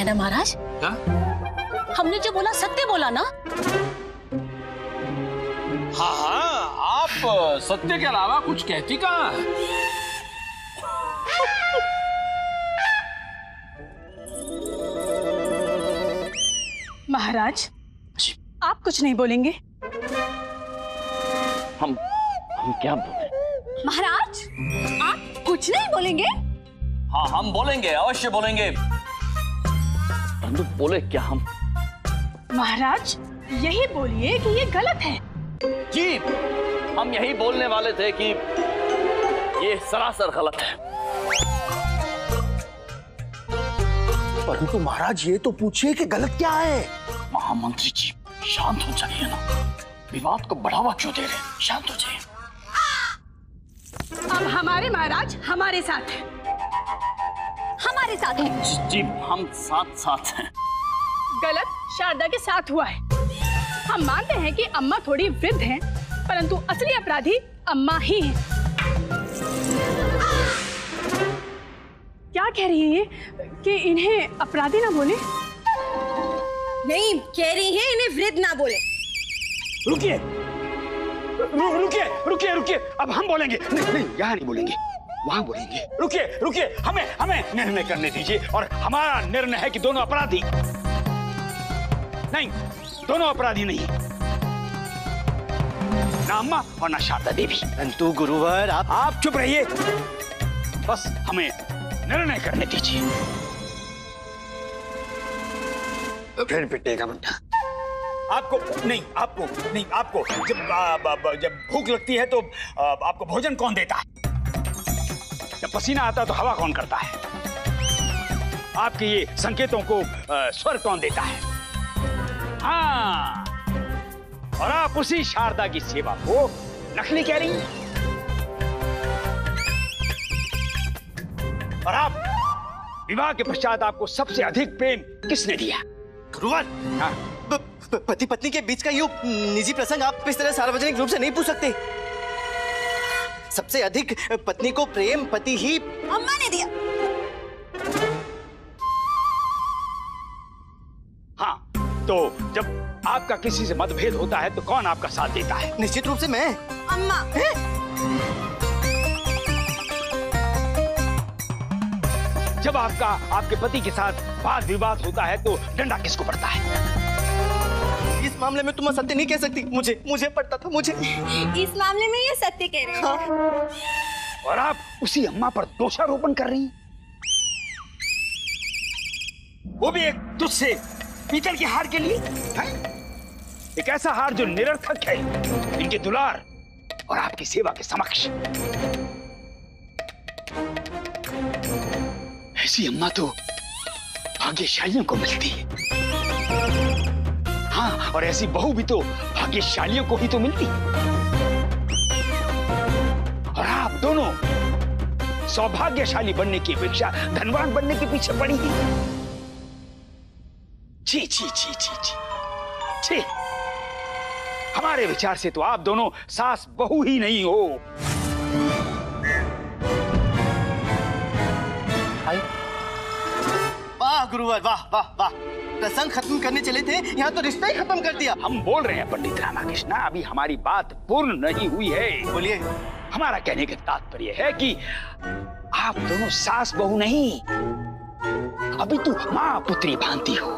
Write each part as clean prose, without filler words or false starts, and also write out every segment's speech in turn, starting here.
है ना महाराज? क्या? हमने जो बोला सत्य बोला ना? हाँ हाँ, आप सत्य के अलावा कुछ कहती कहाँ है? महाराज, आप कुछ नहीं बोलेंगे? हम क्या बोले? महाराज, आप कुछ नहीं बोलेंगे? हाँ, हम बोलेंगे, अवश्य बोलेंगे। परंतु बोले क्या हम? महाराज, यही बोलिए कि ये गलत है। जी, हम यही बोलने वाले थे कि ये सरासर गलत है। परंतु महाराज ये तो पूछिए कि गलत क्या है? महामंत्री जी, शांत हो जाइए ना। विवाद को बढ़ावा क्यों दे रहे हैं? शांत हो जाइए। अब हमारे महाराज हमारे साथ हैं। हमारे साथ हैं। जी, हम साथ साथ हैं। गलत शारदा के साथ हुआ है। हम मानते हैं कि अम्मा थोड़ी वृद्ध हैं, परंतु असली अपराधी अम्मा ही हैं। क्या कह रही है ये कि इन्हें अपराधी ना बोले? नहीं, कह रही है इन्हें वृद्ध ना बोले। रुकिए, रुकिए, रुकिए, रुकिए। अब हम बोलेंगे। नहीं, यहाँ नहीं बोलेंगे, वहाँ बोलेंगे। रुकिए, रुकिए, हमें निर्णय करने दीजिए। और हमारा निर्णय है कि दोनों अपराधी नहीं, दोनों अपराधी नहीं, ना अम्मा और ना शारदा देवी। परंतु गुरुवर, आप चुप रहिए, बस हमें निर्णय करने दीजिए। फिर पिटेगा मुन्ना। आपको जब भूख लगती है तो आपको भोजन कौन देता है? जब पसीना आता है तो हवा कौन करता है? आपके ये संकेतों को स्वर कौन देता है? हाँ, और आप उसी शारदा की सेवा को नकली कह रही हैं। और आप विवाह के पश्चात आपको सबसे अधिक प्रेम किसने दिया? गुरुवर, हाँ? पति पत्नी के बीच का यूं निजी प्रसंग आप इस तरह सार्वजनिक रूप से नहीं पूछ सकते। सबसे अधिक पत्नी को प्रेम पति ही अम्मा ने दिया। हाँ, तो जब आपका किसी से मतभेद होता है तो कौन आपका साथ देता है? निश्चित रूप से मैं। अम्मा। जब आपके पति के साथ वाद विवाद होता है तो डंडा किसको पड़ता है? इस मामले में तुम सत्य नहीं कह सकती। मुझे पड़ता था, मुझे। इस मामले में ये सत्य कह रहे हैं। हाँ। और आप उसी अम्मा पर दोषारोपण कर रही हैं, वो भी एक तुझ से पीतल के हार के लिए है? एक ऐसा हार जो निरर्थक है इनके दुलार और आपकी सेवा के समक्ष। ऐसी अम्मा तो भाग्यशालियों को मिलती है। हाँ, और ऐसी बहू भी तो भाग्यशालियों को ही तो मिलती है। और आप दोनों सौभाग्यशाली बनने की अपेक्षा धनवान बनने के पीछे पड़ी हैं। छी छी छी छी छी छी। हमारे विचार से तो आप दोनों सास बहू ही नहीं हो। वाह गुरुवर, वाह वाह वाह। प्रसंग खत्म करने चले थे, यहाँ तो रिश्ता ही खत्म कर दिया। हम बोल रहे हैं पंडित रामाकृष्ण, अभी हमारी बात पूर्ण नहीं हुई है। बोलिए। हमारा कहने का तात्पर्य है कि आप दोनों सास बहू नहीं, अभी तो मां पुत्री भांति हो।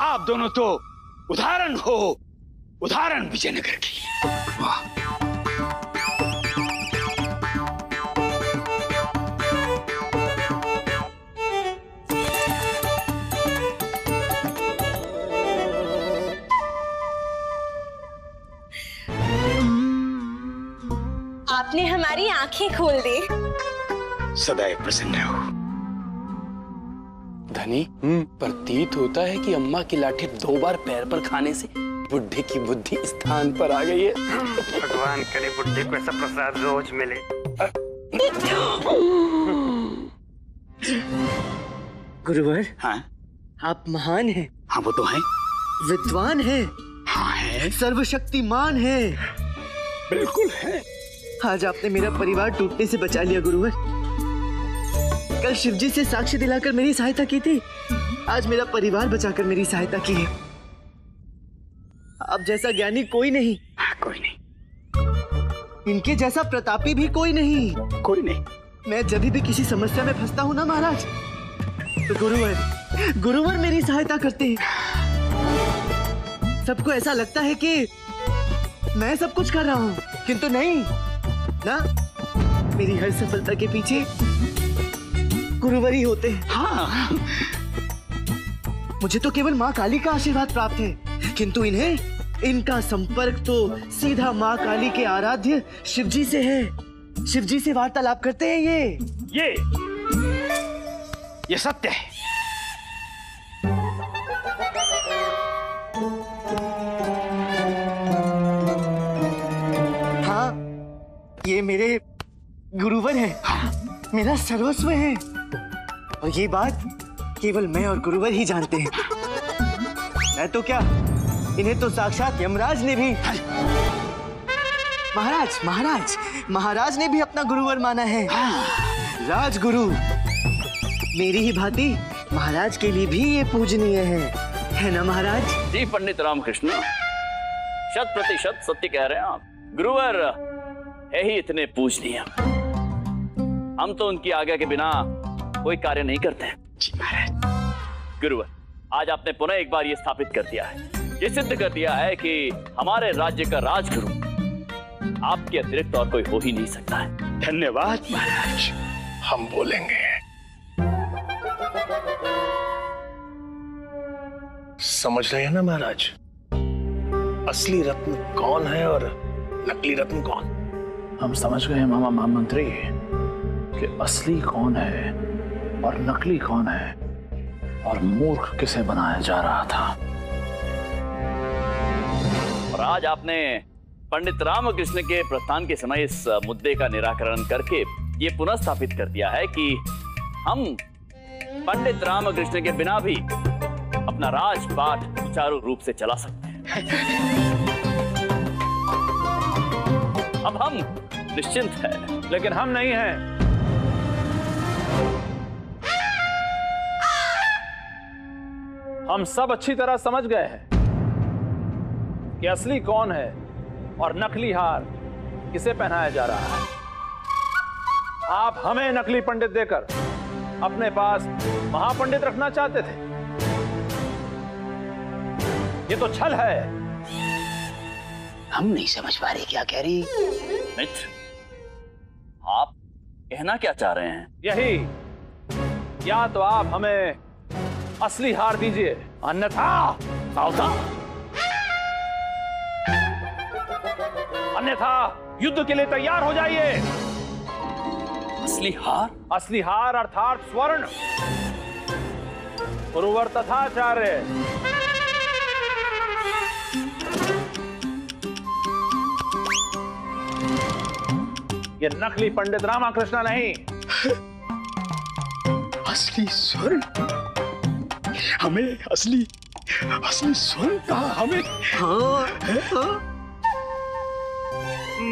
आप दोनों तो उदाहरण हो, उदाहरण विजयनगर की। वाह। आपने हमारी आंखें खोल दी। सदैव प्रसन्न हो। धनी, प्रतीत होता है कि अम्मा की लाठी 2 बार पैर पर खाने से बुढ़े की बुद्धि स्थान पर आ गई है। भगवान करे बुढ़े को ऐसा प्रसाद रोज मिले। गुरुवर, हाँ? आप महान हैं। हाँ, वो तो है। विद्वान हैं। हाँ है। सर्वशक्तिमान हैं। बिल्कुल है। आज आपने मेरा परिवार टूटने से बचा लिया गुरुवर। कल शिवजी से साक्ष्य दिलाकर मेरी सहायता की थी, आज मेरा परिवार बचाकर मेरी सहायता की है। आप जैसा ज्ञानी कोई नहीं, कोई नहीं, इनके जैसा प्रतापी भी कोई नहीं, कोई नहीं। मैं जब भी किसी समस्या में फंसता हूँ ना महाराज, तो गुरुवर मेरी सहायता करते हैं। सबको ऐसा लगता है कि मैं सब कुछ कर रहा हूँ, किंतु नहीं ना, मेरी हर सफलता के पीछे गुरुवर ही होते हैं। हाँ, मुझे तो केवल माँ काली का आशीर्वाद प्राप्त है, किंतु इनका संपर्क तो सीधा माँ काली के आराध्य शिवजी से है। शिवजी से वार्तालाप करते हैं ये सत्य है। हाँ, ये मेरे गुरुवर हैं, मेरा सर्वस्व है, और ये बात केवल मैं और गुरुवर ही जानते हैं। मैं तो क्या, इन्हें तो साक्षात यमराज ने भी, महाराज ने भी अपना गुरुवर माना है। राजगुरु मेरी ही भांति महाराज के लिए भी ये पूजनीय है ना महाराज? जी पंडित रामकृष्ण, 100% सत्य कह रहे हैं आप। गुरुवर है ही इतने पूजनीय, हम तो उनकी आज्ञा के बिना कोई कार्य नहीं करते। जी महाराज। गुरुवर, आज आपने पुनः एक बार ये स्थापित कर दिया है, ये सिद्ध कर दिया है कि हमारे राज्य का राजगुरु आपके अतिरिक्त और कोई हो ही नहीं सकता है। धन्यवाद महाराज। हम बोलेंगे। समझ रहे हैं ना महाराज, असली रत्न कौन है और नकली रत्न कौन? हम समझ गए मामा महामंत्री कि असली कौन है और नकली कौन है, और मूर्ख किसे बनाया जा रहा था। और आज आपने पंडित रामकृष्ण के प्रस्थान के समय इस मुद्दे का निराकरण करके ये पुनः स्थापित कर दिया है कि हम पंडित रामकृष्ण के बिना भी अपना राजपाट सुचारू रूप से चला सकते हैं। अब हम निश्चिंत हैं, लेकिन हम नहीं हैं। हम सब अच्छी तरह समझ गए हैं कि असली कौन है और नकली हार किसे पहनाया जा रहा है। आप हमें नकली पंडित देकर अपने पास महापंडित रखना चाहते थे। ये तो छल है। हम नहीं समझ पा रहे क्या कह रही। मित्र, आप कहना क्या चाह रहे हैं? यही, या तो आप हमें असली हार दीजिए, अन्यथा युद्ध के लिए तैयार हो जाइए। असली हार? असली हार अर्थात स्वर्ण। गुरुवर तथाचार्य, ये नकली पंडित रामकृष्ण नहीं। असली स्वर्ण? हमें असली स्वर्ण कहा हमें? हाँ।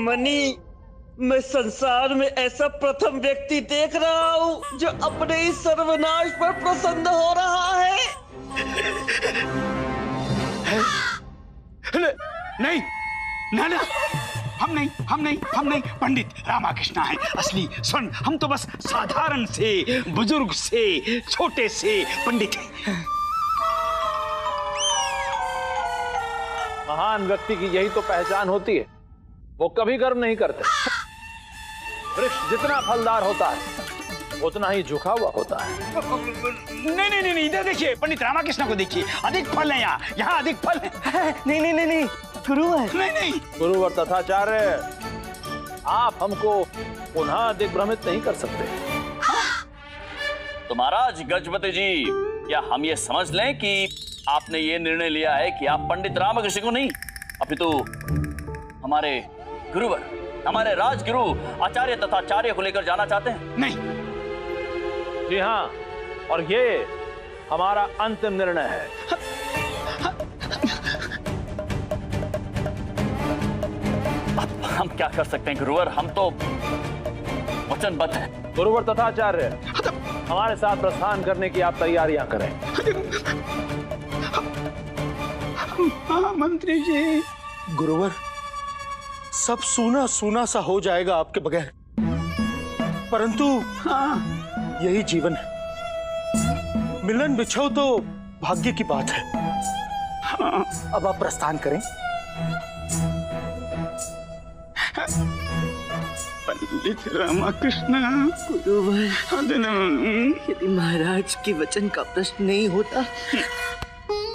मनी, मैं संसार में ऐसा प्रथम व्यक्ति देख रहा हूँ जो अपने ही सर्वनाश पर प्रसन्न हो रहा है। नहीं, ना, हम नहीं, पंडित रामकृष्ण है असली स्वर्ण। हम तो बस साधारण से, बुजुर्ग से, छोटे से पंडित हैं। महान व्यक्ति की यही तो पहचान होती है, वो कभी गर्व नहीं करते। वृक्ष जितना फलदार होता है उतना ही झुका हुआ होता है। नहीं, इधर देखिए, पंडित रामकृष्ण को देखिए, अधिक फल है यहाँ अधिक फल है। नहीं, गुरुवर। नहीं, गुरुवर तथाचार्य, आप हमको पुनः दिग्भ्रमित नहीं कर सकते। तो महाराज गजपति जी, क्या हम ये समझ लें कि आपने ये निर्णय लिया है कि आप पंडित रामकृष्ण को नहीं, अपितु हमारे गुरुवर, हमारे राजगुरु आचार्य तथाचार्य को लेकर जाना चाहते हैं? नहीं। जी हाँ, और ये हमारा अंतिम निर्णय है। हम क्या कर सकते हैं गुरुवर, हम तो वचनबद्ध हैं। गुरुवर तथाचार्य, हमारे साथ प्रस्थान करने की आप तैयारियां करें। मंत्री जी। गुरुवर, सब सूना सूना सा हो जाएगा आपके बगैर, परंतु यही जीवन है। मिलन बिछो तो भाग्य की बात है। अब आप प्रस्थान करें। पंडित रामकृष्ण गुरुवर, यदि महाराज के वचन का प्रश्न नहीं होता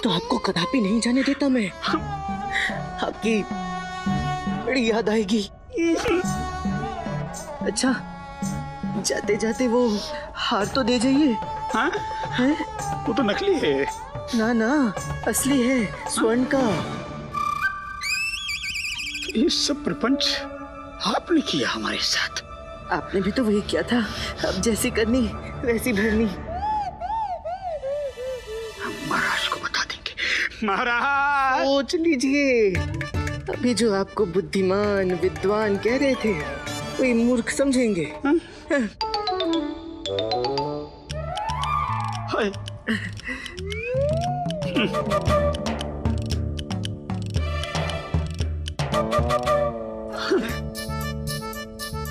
तो आपको कदापि नहीं जाने देता मैं। आपकी बड़ी याद आएगी। अच्छा, जाते जाते वो हार तो दे जाइए। हाँ? वो तो नकली है। ना ना, असली है, स्वर्ण का। ये सब प्रपंच आपने किया हमारे साथ। आपने भी तो वही किया था। अब जैसी करनी वैसी भरनी। हम महाराज को बता देंगे। महाराज, सोच लीजिए, अभी जो आपको बुद्धिमान विद्वान कह रहे थे वही मूर्ख समझेंगे। हाय।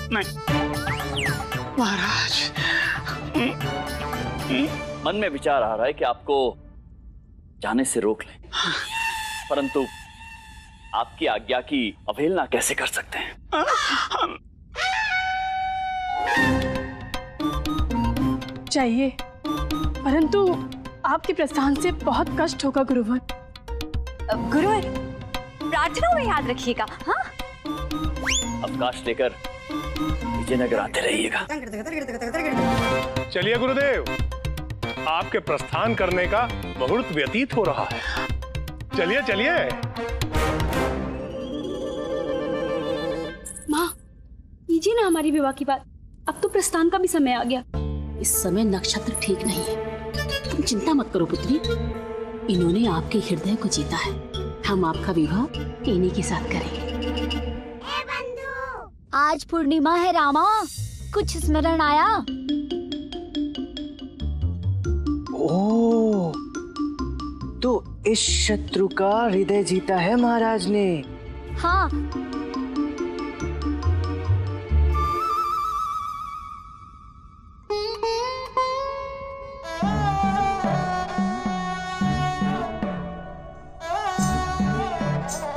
नहीं महाराज, मन में विचार आ रहा है कि आपको जाने से रोक लें, परंतु आपकी आज्ञा की अवहेलना कैसे कर सकते हैं? चाहिए, परंतु आपके प्रस्थान से बहुत कष्ट होगा गुरुवर। गुरुवर, प्रार्थना में याद रखिएगा। हाँ, अवकाश लेकर विजयनगर आते रहिएगा। चलिए गुरुदेव, आपके प्रस्थान करने का मुहूर्त व्यतीत हो रहा है। चलिए चलिए। माँ, कीजिए ना हमारी विवाह की बात। अब तो प्रस्थान का भी समय आ गया। इस समय नक्षत्र ठीक नहीं है। तुम चिंता मत करो पुत्री, इन्होंने आपके हृदय को जीता है। हम आपका विवाह इन्हीं के साथ करेंगे। आज पूर्णिमा है रामा, कुछ स्मरण आया? ओह, तो इस शत्रु का हृदय जीता है महाराज ने। हाँ,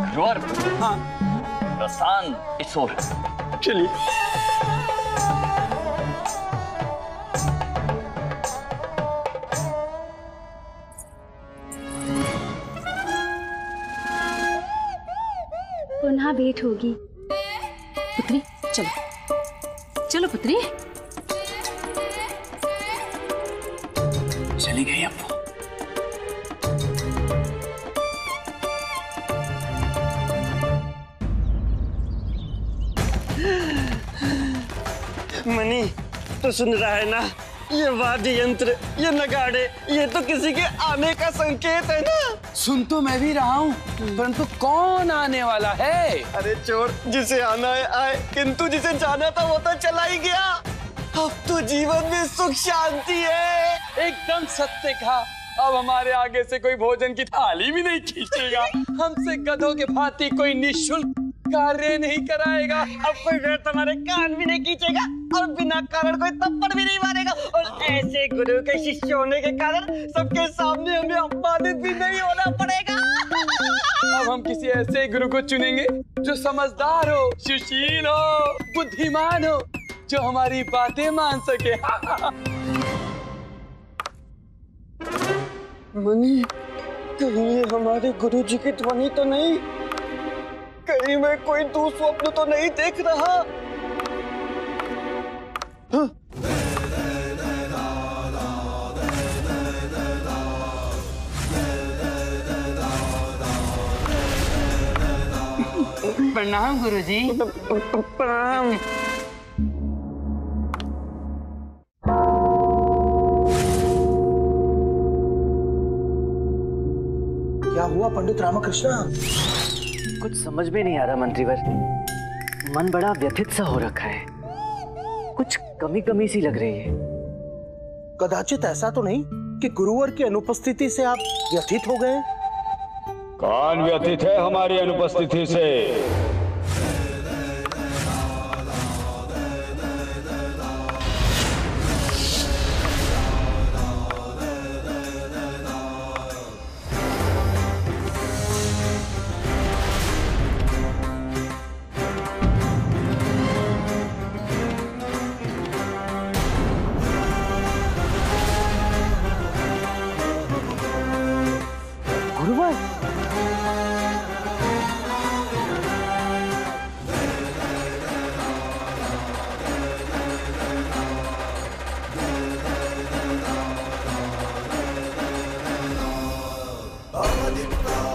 गुरुवर, प्रस्थान इस ओर। चलिए। पुनः भेंट होगी। पुत्री चलो, चलो पुत्री। चली गई अब वो। मनी तो सुन रहा है ना, ये वाद्य यंत्र, ये नगाड़े, ये तो किसी के आने का संकेत है ना। सुन तो मैं भी रहा हूँ, परंतु कौन आने वाला है? अरे चोर, जिसे आना है आए, किंतु जिसे जाना था वो तो चला ही गया। अब तो जीवन में सुख शांति है। एकदम सत्य कहा। अब हमारे आगे से कोई भोजन की थाली भी नहीं खींचेगा, हमसे गधों के भांति कोई निःशुल्क कार्य नहीं कराएगा। अब कोई व्यर्थ हमारे कान भी नहीं खींचेगा और बिना कारण कोई थप्पड़ भी नहीं मारेगा। और ऐसे गुरु के शिष्य होने के कारण सबके सामने हमें अपमानित भी नहीं होना पड़ेगा। अब हम किसी ऐसे गुरु को चुनेंगे जो समझदार हो, सुशील हो, बुद्धिमान हो, जो हमारी बातें मान सके। मनी, कहीं ये हमारे गुरु जी की ध्वनि तो नहीं? कहीं मैं कोई दुस्वप्न तो नहीं देख रहा? हाँ? प्रणाम गुरुजी। प्रणाम। क्या हुआ पंडित रामकृष्ण? कुछ समझ में नहीं आ रहा मंत्रीवर। मन बड़ा व्यथित सा हो रखा है, कुछ कमी कमी सी लग रही है। कदाचित ऐसा तो नहीं कि गुरुवर की अनुपस्थिति से आप व्यथित हो गए? कौन व्यथित है हमारी अनुपस्थिति से?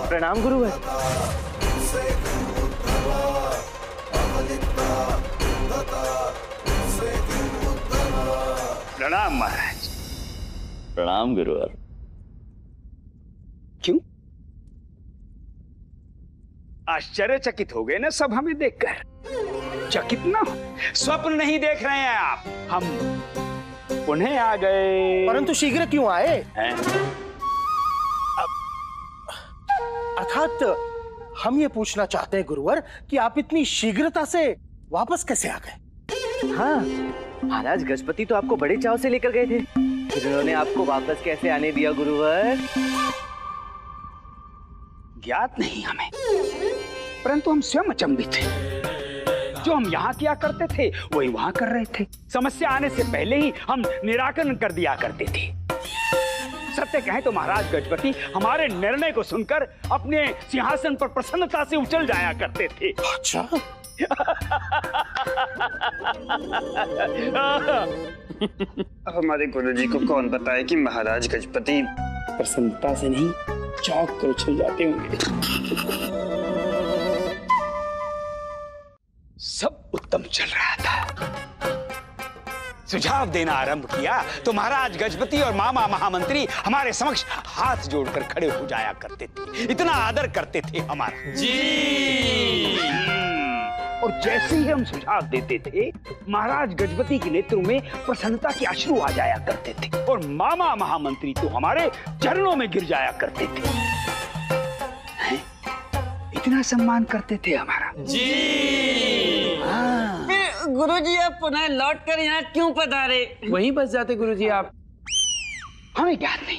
प्रणाम गुरुवर। प्रणाम महाराज। प्रणाम गुरुवर। क्यों आश्चर्यचकित हो गए ना सब हमें देखकर? चकित ना हो, स्वप्न नहीं देख रहे हैं आप, हम पुनः आ गए। परंतु शीघ्र क्यों आए? अर्थात हम ये पूछना चाहते हैं गुरुवर कि आप इतनी शीघ्रता से वापस कैसे आ गए? हाँ, महाराज गजपति तो आपको बड़े चाव से लेकर गए थे, फिर उन्होंने आपको वापस कैसे आने दिया गुरुवर? ज्ञात नहीं हमें, परंतु हम स्वयं अचंभित थे। जो हम यहाँ किया करते थे वही वहां कर रहे थे। समस्या आने से पहले ही हम निराकरण कर दिया करते थे। सत्य कहें तो महाराज गजपति हमारे निर्णय को सुनकर अपने सिंहासन पर प्रसन्नता से उछल जाया करते थे। अच्छा। हमारे गुरुजी को कौन बताए कि महाराज गजपति प्रसन्नता से नहीं चौंक कर उछल जाते होंगे। सब उत्तम चल रहा था। सुझाव देना आरंभ किया तो महाराज गजपति और मामा महामंत्री हमारे समक्ष हाथ जोड़कर खड़े हो जाया करते थे। इतना आदर करते थे हमारा। जी। और जैसे ही हम सुझाव देते थे महाराज गजपति के नेत्रों में प्रसन्नता के अश्रु आ जाया करते थे और मामा महामंत्री तो हमारे चरणों में गिर जाया करते थे। इतना सम्मान करते थे हमारा। जी। फिर गुरुजी आप पुनः लौट कर यहाँ क्यों पधारे? वहीं बस जाते गुरुजी आप। हमें ज्ञात नहीं,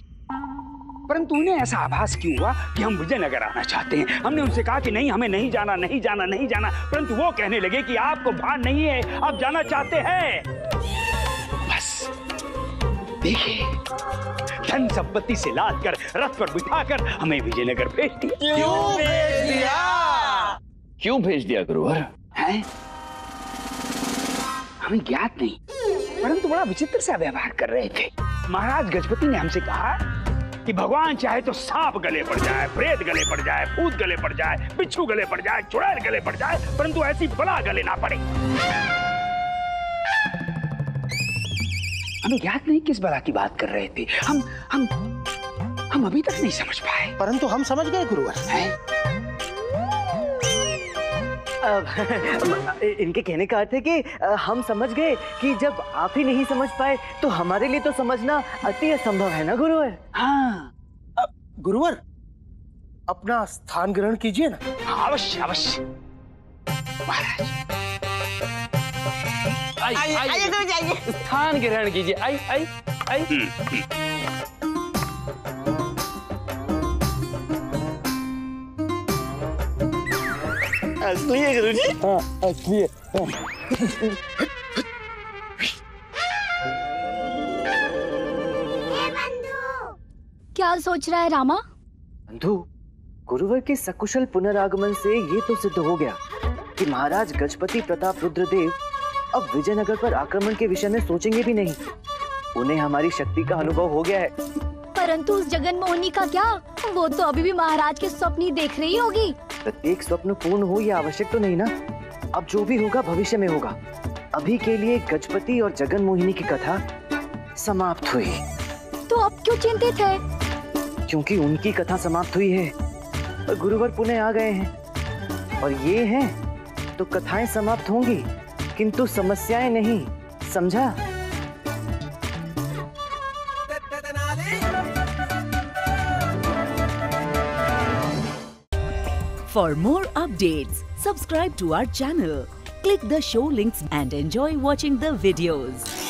परंतु उन्हें ऐसा आभास क्यों हुआ कि हम विजयनगर आना चाहते हैं। हमने उनसे कहा कि नहीं, हमें नहीं जाना, नहीं जाना, नहीं जाना, परंतु वो कहने लगे कि आपको भान नहीं है, आप जाना चाहते हैं। बस देखिए, धन संपत्ति से लाद कर रथ पर बिठाकर हमें विजयनगर भेज दिया। क्यों भेज दिया? क्यों भेज दिया गुरुवर? हैं? हमें ज्ञात नहीं, परंतु बड़ा विचित्र सा व्यवहार कर रहे थे। महाराज गजपति ने हमसे कहा कि भगवान चाहे तो सांप गले पड़ जाए, प्रेत गले पड़ जाए, भूत गले पड़ जाए, बिच्छू गले पड़ जाए, चुड़ैल गले पड़ जाए, परंतु ऐसी बला गले ना पड़े। हमें ज्ञात नहीं किस बला की बात कर रहे थे। हम अभी तक नहीं समझ पाए, परंतु हम समझ गए गुरुवर। इनके कहने का अर्थ है कि हम समझ गए कि जब आप ही नहीं समझ पाए तो हमारे लिए तो समझना अति असंभव है ना गुरुवर? हाँ। गुरुवर, अपना स्थान ग्रहण कीजिए ना। अवश्य अवश्य महाराज। आइए तो जाइए, स्थान ग्रहण कीजिए। आई आई आई। असली है गुरुजी? हाँ, असली है। क्या सोच रहा है रामा? बंधु, गुरुवर के सकुशल पुनरागमन से ये तो सिद्ध हो गया कि महाराज गजपति प्रताप रुद्रदेव अब विजयनगर पर आक्रमण के विषय में सोचेंगे भी नहीं। उन्हें हमारी शक्ति का अनुभव हो गया है। परंतु उस जगन मोहिनी का क्या? वो तो अभी भी महाराज के स्वप्न ही देख रही होगी। प्रत्येक स्वप्न पूर्ण हो यह आवश्यक तो नहीं ना। अब जो भी होगा भविष्य में होगा। अभी के लिए गजपति और जगन मोहिनी की कथा समाप्त हुई। तो अब क्यों चिंतित है? क्योंकि उनकी कथा समाप्त हुई है और गुरुवर पुनः आ गए हैं और ये हैं तो कथाएं समाप्त होंगी, किंतु समस्याएं नहीं, समझा? For more updates, subscribe to our channel, click the show links and enjoy watching the videos.